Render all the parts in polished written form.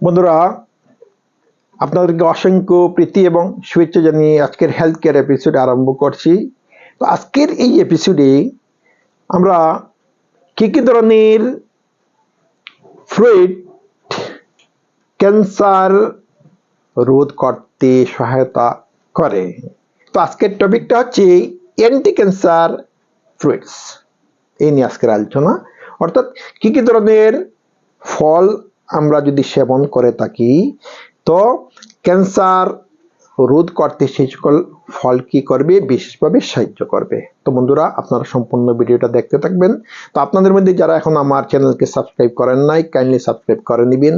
বন্ধুরা, আপনাদেরকে অসংখ্য প্রীতি এবং শুভেচ্ছা জানিয়ে আজকের হেলথ কেয়ার এপিসোড আরম্ভ করছি। তো আজকের এই এপিসোডে আমরা কি কি ধরনের ফ্রুট ক্যান্সার রোধ করতে সহায়তা করে। তো আজকের টপিকটা হচ্ছে অ্যান্টি ক্যান্সার ফ্রুটস, এই নিয়ে আজকের আলোচনা। অর্থাৎ কি কি ধরনের ফল আমরা যদি সেবন করে থাকি তো ক্যান্সার রোধ করতে সেই সকল ফল কি করবে, বিশেষভাবে সাহায্য করবে। তো বন্ধুরা, আপনারা সম্পূর্ণ ভিডিওটা দেখতে থাকবেন। তো আপনাদের মধ্যে যারা এখন আমার চ্যানেলকে সাবস্ক্রাইব করেন নাই, কাইন্ডলি সাবস্ক্রাইব করে নেবেন,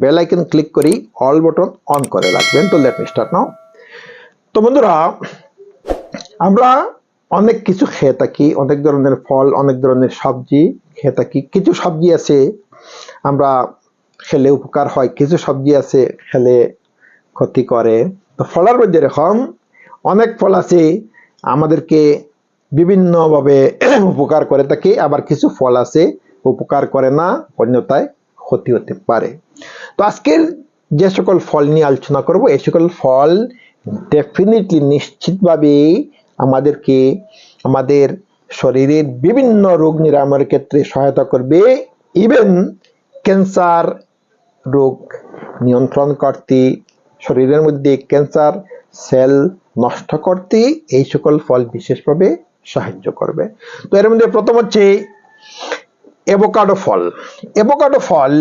বেল আইকন ক্লিক করে অল বাটন অন করে রাখবেন। তো লেট মি স্টার্ট নাও। তো বন্ধুরা, আমরা অনেক কিছু খেয়ে থাকি, অনেক ধরনের ফল, অনেক ধরনের সবজি খেয়ে থাকি। কিছু সবজি আছে আমরা খেলে উপকার হয়, কিছু সবজি আছে খেলে ক্ষতি করে। তো ফলের মধ্যে এরকম অনেক ফল আছে আমাদেরকে বিভিন্নভাবে উপকার করে থাকে, আবার কিছু ফল আছে উপকার করে না, অন্যথায় ক্ষতি হতে পারে। তো আজকের যে সকল ফল নিয়ে আলোচনা করব, এই সকল ফল ডেফিনেটলি নিশ্চিতভাবে আমাদেরকে আমাদের শরীরের বিভিন্ন রোগ নিরাময়ের ক্ষেত্রে সহায়তা করবে। ইভেন ক্যান্সার রোগ নিয়ন্ত্রণ করতে, শরীরের মধ্যে ক্যান্সার সেল নষ্ট করতে এই সকল ফল বিশেষভাবে সাহায্য করবে। তো এর মধ্যে প্রথম হচ্ছে অ্যাভোকাডো ফল। অ্যাভোকাডো ফল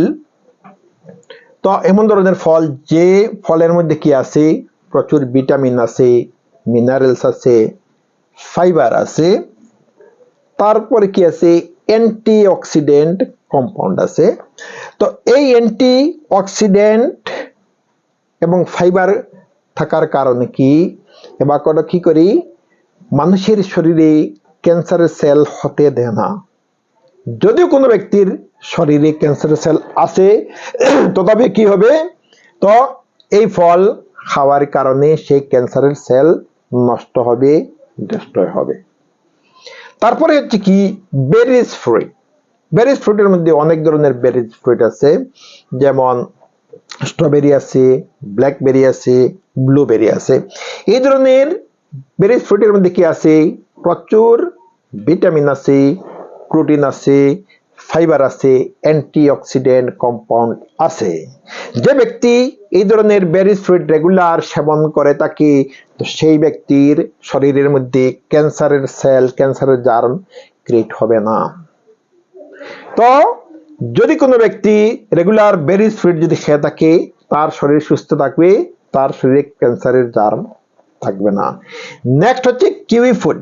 তো এমন ধরনের ফল যে ফলের মধ্যে কি আছে, প্রচুর ভিটামিন আছে, মিনারেলস আছে, ফাইবার আছে, তারপরে কি আছে, অ্যান্টি অক্সিডেন্ট কম্পাউন্ড আছে। তো এই অ্যান্টি অক্সিডেন্ট এবং ফাইবার থাকার কারণে কি অ্যাভোকাডো কি করি, মানুষের শরীরে ক্যান্সারের সেল হতে দেয় না। যদিও কোনো ব্যক্তির শরীরে ক্যান্সারের সেল আছে, তথাপি কি হবে, তো এই ফল খাওয়ার কারণে সেই ক্যান্সারের সেল নষ্ট হবে, ডিস্ট্রয় হবে। তারপরে হচ্ছে কি বেরিজ ফ্রুট। বেরিজ ফ্রুটের মধ্যে অনেক ধরনের বেরিজ ফ্রুট আছে, যেমন স্ট্রবেরি আছে, ব্ল্যাকবেরি আছে, ব্লুবেরি আছে। এই ধরনের বেরিজ ফ্রুটের মধ্যে কি আছে, প্রচুর ভিটামিন আছে, প্রোটিন আছে, ফাইবার আছে, অ্যান্টিঅক্সিডেন্ট কম্পাউন্ড আছে। যে ব্যক্তি এই ধরনের বেরিজ ফ্রুট রেগুলার সেবন করে থাকে, তো সেই ব্যক্তির শরীরের মধ্যে ক্যান্সারের সেল, ক্যান্সারের জার্ম ক্রিয়েট হবে না। তো যদি কোনো ব্যক্তি রেগুলার বেরিজ ফ্রুট যদি খেয়ে থাকে, তার শরীর সুস্থ থাকবে, তার শরীরে ক্যান্সারের জার্ম থাকবে না। নেক্সট হচ্ছে কিউই ফ্রুট।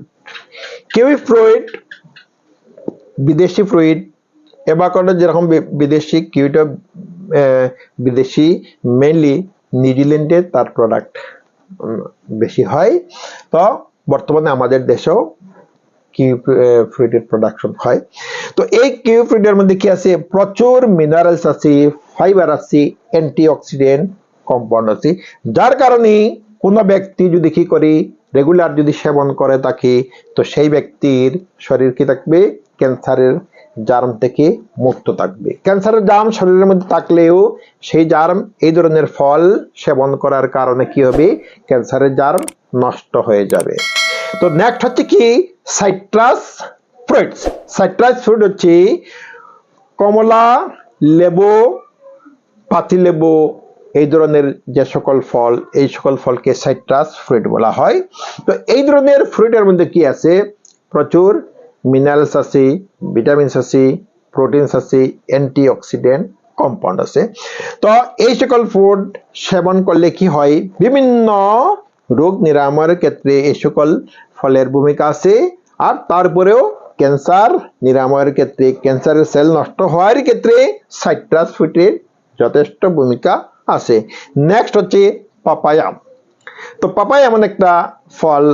কিউই ফ্রুট বিদেশি ফ্রুট। অ্যাভোকাডো যেরকম বিদেশি, কিউইটা বিদেশি, মেইনলি নিউজিল্যান্ডে তার প্রোডাক্ট বেশি হয়। তো বর্তমানে আমাদের দেশেও কিউই ফ্রুটের প্রোডাকশন হয়। তো এই কিউই ফ্রুটের মধ্যে কি আছে, প্রচুর মিনারেলস আছে, ফাইবার আছে, অ্যান্টিঅক্সিডেন্ট কম্পাউন্ড আছে, যার কারণে কোনো ব্যক্তি যদি কি করে রেগুলার যদি সেবন করে থাকে, তো সেই ব্যক্তির শরীর কি থাকবে, ক্যান্সারের জার্ম থেকে মুক্ত থাকবে। ক্যান্সারের জার্ম শরীরের মধ্যে থাকলেও সেই জার্ম এই ধরনের ফল সেবন করার কারণে কি হবে, ক্যান্সারের জার্ম নষ্ট হয়ে যাবে। তো নেক্সট হচ্ছে কি সাইট্রাস ফ্রুটস। সাইট্রাস ফ্রুট হচ্ছে কমলা, লেবু, পাতিলেবু, এই ধরনের যে সকল ফল, এই সকল ফলকে সাইট্রাস ফ্রুট বলা হয়। তো এই ধরনের ফ্রুটের মধ্যে কি আছে, প্রচুর মিনারেলস আছে, ভিটামিনস আছে, প্রোটিনস আছে, অ্যান্টিঅক্সিডেন্ট কম্পাউন্ড আছে। তো এই সকল ফুড সেবন করলে কি হয়, বিভিন্ন রোগ নিরাময়ের ক্ষেত্রে এই সকল ফলের ভূমিকা আছে। আর তারপরেও ক্যান্সার নিরাময়ের ক্ষেত্রে, ক্যান্সারের সেল নষ্ট হওয়ার ক্ষেত্রে সাইট্রাস ফ্রুটের যথেষ্ট ভূমিকা আছে। নেক্সট হচ্ছে পাপায়া। তো পাপায়া এমন একটা ফল,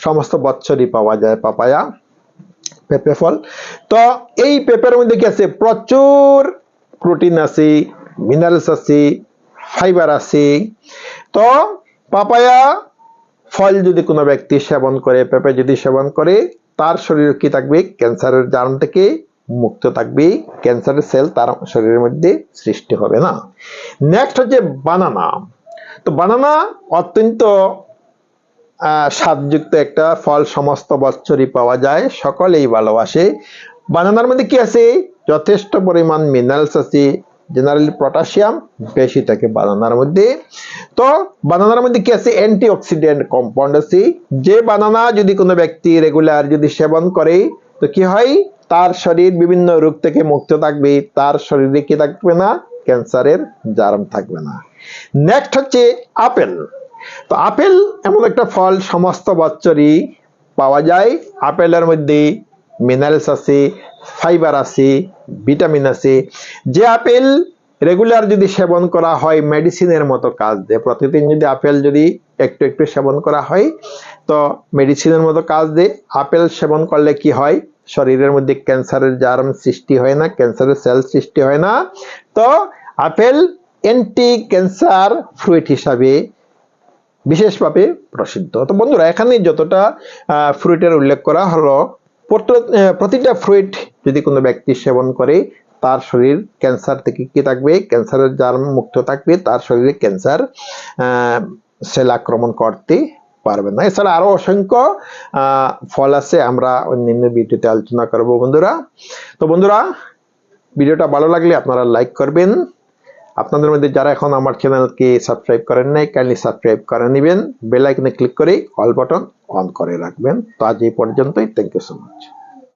সমস্ত বছরই পাওয়া যায় পাপায়া, পেঁপে ফল। তো এই পেঁপের মধ্যে কি আছে, প্রচুর প্রোটিন আছে, মিনারেলস আছে, ফাইবার আছে। তো পাপায়া ফল যদি কোনো ব্যক্তি সেবন করে, পেঁপে যদি সেবন করে, তার শরীরে কি থাকবে, ক্যান্সারের জার্ম থেকে মুক্ত থাকবে, ক্যান্সারের সেল তার শরীরের মধ্যে সৃষ্টি হবে না। নেক্সট হচ্ছে বানানা। তো বানানা অত্যন্ত স্বাদযুক্ত একটা ফল, সমস্ত বছরই পাওয়া যায়, সকলেই ভালোবাসে। বানানার মধ্যে কি আছে? যথেষ্ট পরিমাণ মিনারেলস আছে, জেনারেলি পটাশিয়াম বেশি থাকে বানানার মধ্যে। তো বানানার মধ্যে কি আছে? অ্যান্টিঅক্সিডেন্ট কম্পাউন্ড আছে। যে বানানা যদি কোনো ব্যক্তি রেগুলার যদি সেবন করে তো কি হয়? তার শরীর বিভিন্ন রোগ থেকে মুক্ত থাকবে, তার শরীরে কি থাকবে না? ক্যান্সারের জার্ম থাকবে না। নেক্সট হচ্ছে আপেল। তো আপেল এমন একটা ফল সমস্ত বছরই পাওয়া যায়। আপেলের মধ্যে মিনারেলস আছে, ফাইবার আছে, ভিটামিন আছে। যে আপেল রেগুলার যদি সেবন করা হয় মেডিসিনের মতো কাজ দেয়। প্রতিদিন যদি আপেল যদি একটু একটু সেবন করা হয় তো মেডিসিনের মতো কাজ দেয়। আপেল সেবন করলে কি হয়? শরীরের মধ্যে ক্যান্সারের জার্ম সৃষ্টি হয় না, ক্যান্সারের সেল সৃষ্টি হয় না। তো আপেল অ্যান্টি ক্যান্সার ফ্রুইট হিসাবে বিশেষভাবে প্রসিদ্ধ। তো বন্ধুরা, এখানে যতটা ফ্রুইটের উল্লেখ করা হলো, প্রতিটা ফ্রুইট যদি কোনো ব্যক্তি সেবন করে তার শরীর ক্যান্সার থেকে কি থাকবে? ক্যান্সারের জার্ম মুক্ত থাকবে, তার শরীরে ক্যান্সার সেল আক্রমণ করতে পারবে না। এছাড়া আরো অসংখ্য ফল আছে, আমরা অন্যান্য ভিডিওতে আলোচনা করব বন্ধুরা। তো বন্ধুরা, ভিডিওটা ভালো লাগলে আপনারা লাইক করবেন। আপনাদের মধ্যে যারা এখন আমার চ্যানেলকে সাবস্ক্রাইব করেন নাই, কাইন্ডলি সাবস্ক্রাইব করে নেবেন, বেল আইকনে ক্লিক করে অল বাটন অন করে রাখবেন। তো আজ এই পর্যন্তই। Thank you so much.